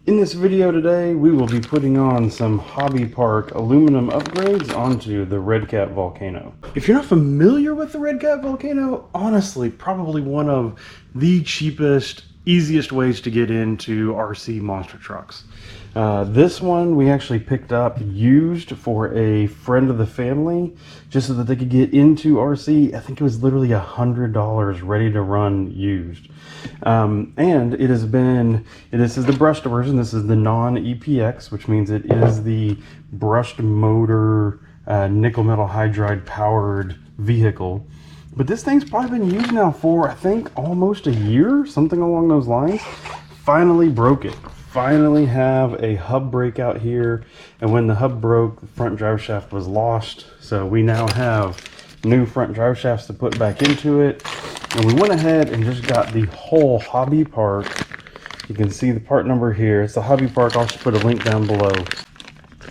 In this video today, we will be putting on some HobbyPark aluminum upgrades onto the Redcat Volcano. If you're not familiar with the Redcat Volcano, honestly, probably one of the cheapest, easiest ways to get into RC monster trucks. This one we actually picked up used for a friend of the family just so that they could get into RC. I think it was literally $100 ready to run used. And it has been, this is the brushed version. This is the non-EPX, which means it is the brushed motor nickel metal hydride powered vehicle. But this thing's probably been used now for, I think, almost a year, something along those lines. Finally broke it. Finally have a hub breakout here. And when the hub broke, the front drive shaft was lost. So we now have new front drive shafts to put back into it. And we went ahead and just got the whole HobbyPark. You can see the part number here. It's the HobbyPark. I'll just put a link down below.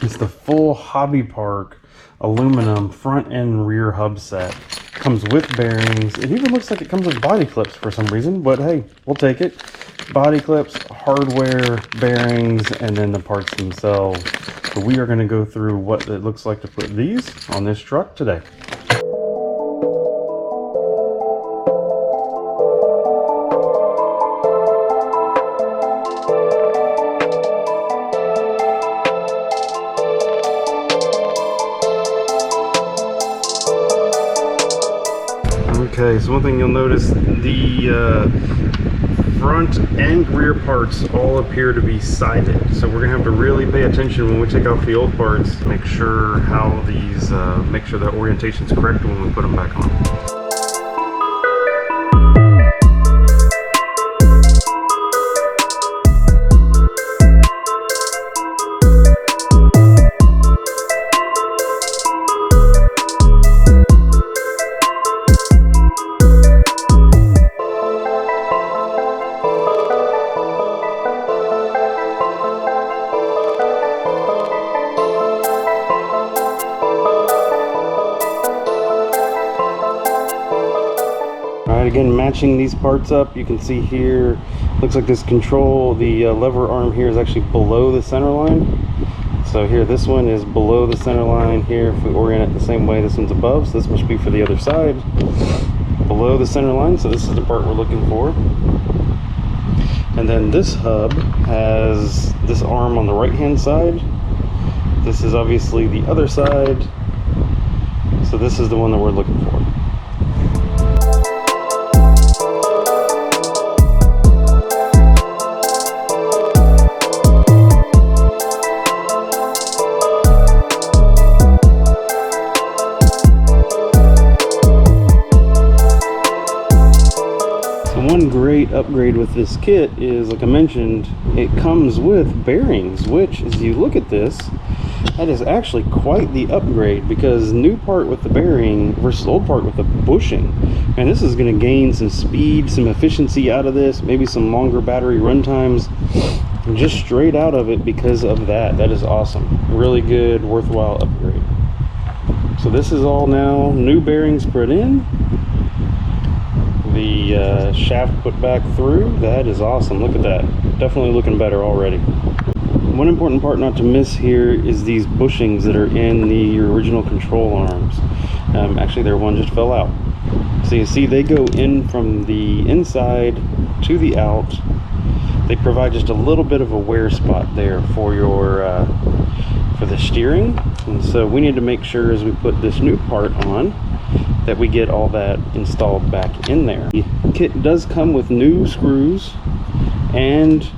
It's the full HobbyPark aluminum front and rear hub set. Comes with bearings. It even looks like it comes with body clips for some reason, but hey, we'll take it. Body clips, hardware, bearings, and then the parts themselves. So we are going to go through what it looks like to put these on this truck today. Okay, so one thing you'll notice, the front and rear parts all appear to be sided. So we're gonna have to really pay attention when we take off the old parts, make sure how these, make sure the orientation's correct when we put them back on. Again, matching these parts up, you can see here, looks like this control, the lever arm here is actually below the center line. So here, this one is below the center line here. If we orient it the same way, this one's above, so this must be for the other side. Below the center line, so this is the part we're looking for. And then this hub has this arm on the right-hand side. This is obviously the other side. So this is the one that we're looking for. One great upgrade with this kit is, like I mentioned, it comes with bearings, which, as you look at this, that is actually quite the upgrade, because new part with the bearing versus old part with the bushing. And this is going to gain some speed, some efficiency out of this, maybe some longer battery run times, just straight out of it because of that. That is awesome. Really good, worthwhile upgrade. So this is all now new bearings put in. The shaft put back through. That is awesome. Look at that. Definitely looking better already. One important part not to miss here is these bushings that are in the original control arms. Actually, there one just fell out. So you see they go in from the inside to the out. They provide just a little bit of a wear spot there for your for the steering. And so we need to make sure as we put this new part on that we get all that installed back in there. The kit does come with new screws and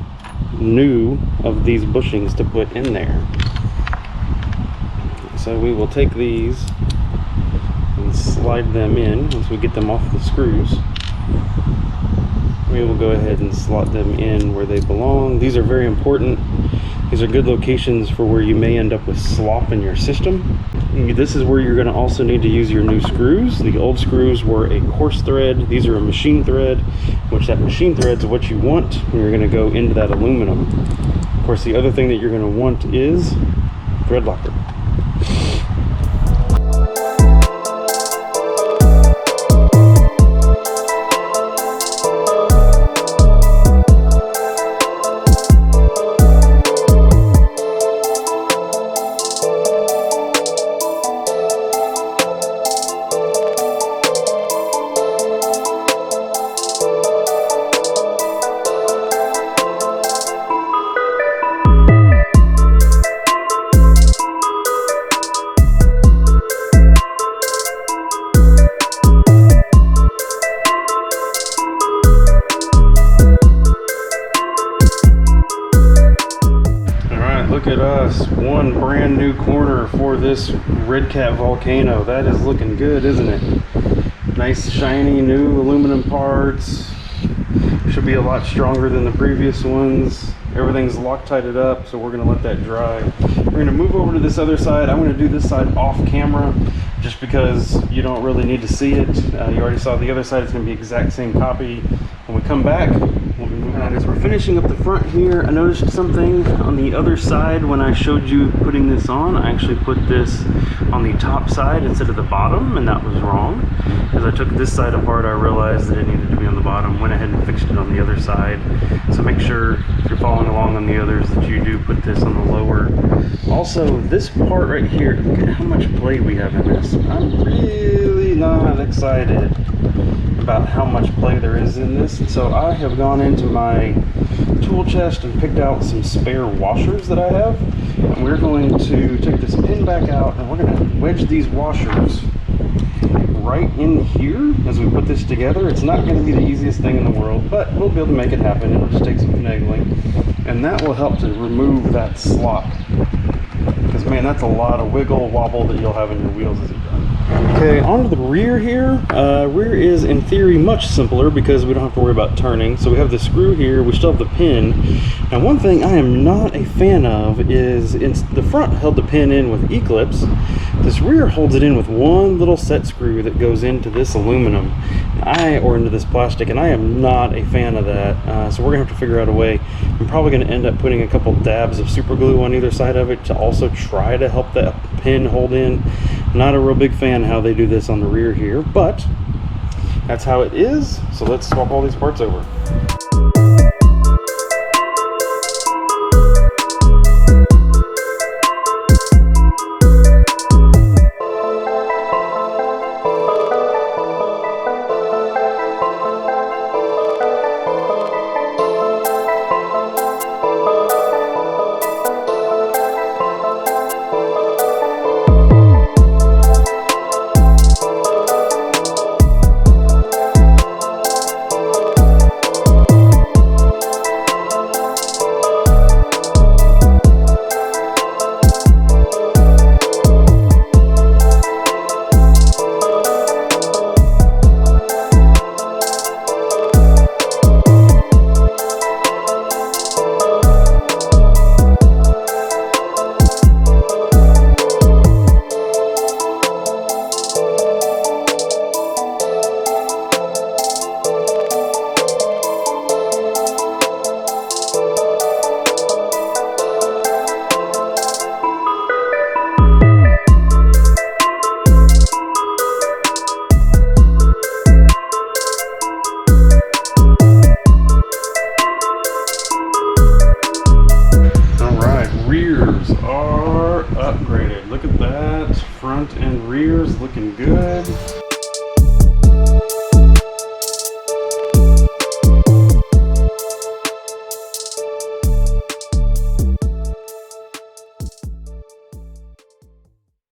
new of these bushings to put in there. So we will take these and slide them in once we get them off the screws. We will go ahead and slot them in where they belong. These are very important. These are good locations for where you may end up with slop in your system. This is where you're going to also need to use your new screws. The old screws were a coarse thread. These are a machine thread, which that machine thread is what you want when you're going to go into that aluminum. Of course, the other thing that you're going to want is thread locker. Look at us, one brand new corner for this Redcat Volcano. That is looking good, isn't it? Nice shiny new aluminum parts. Should be a lot stronger than the previous ones. Everything's Loctited up, so we're gonna let that dry. We're gonna move over to this other side. I'm gonna do this side off camera just because you don't really need to see it. You already saw the other side. It's gonna be exact same copy. When we come back, we'll be moving on. As we're finishing up the front here, I noticed something on the other side when I showed you putting this on. I actually put this on the top side instead of the bottom, and that was wrong. As I took this side apart, I realized that it needed to be on the bottom. Went ahead and fixed it on the other side. So make sure if you're following along on the others that you do put this on the lower. Also, this part right here, look at how much play we have in this. I'm really not excited about how much play there is in this. And so I have gone into my tool chest and picked out some spare washers that I have. And we're going to take this pin back out and we're going to wedge these washers right in here as we put this together. It's not going to be the easiest thing in the world, but we'll be able to make it happen. It'll just take some finagling, and that will help to remove that slop, because man, that's a lot of wiggle wobble that you'll have in your wheels as you're done. Okay, onto the rear here. Rear is in theory much simpler because we don't have to worry about turning. So we have the screw here, we still have the pin. And one thing I am not a fan of is the front held the pin in with E-clips. This rear holds it in with one little set screw that goes into this aluminum or into this plastic, and I am not a fan of that. So we're gonna have to figure out a way. I'm probably gonna end up putting a couple dabs of super glue on either side of it to also try to help that pin hold in. Not a real big fan how they do this on the rear here, but that's how it is. So let's swap all these parts over. Rears are upgraded. Look at that. Front and rears looking good.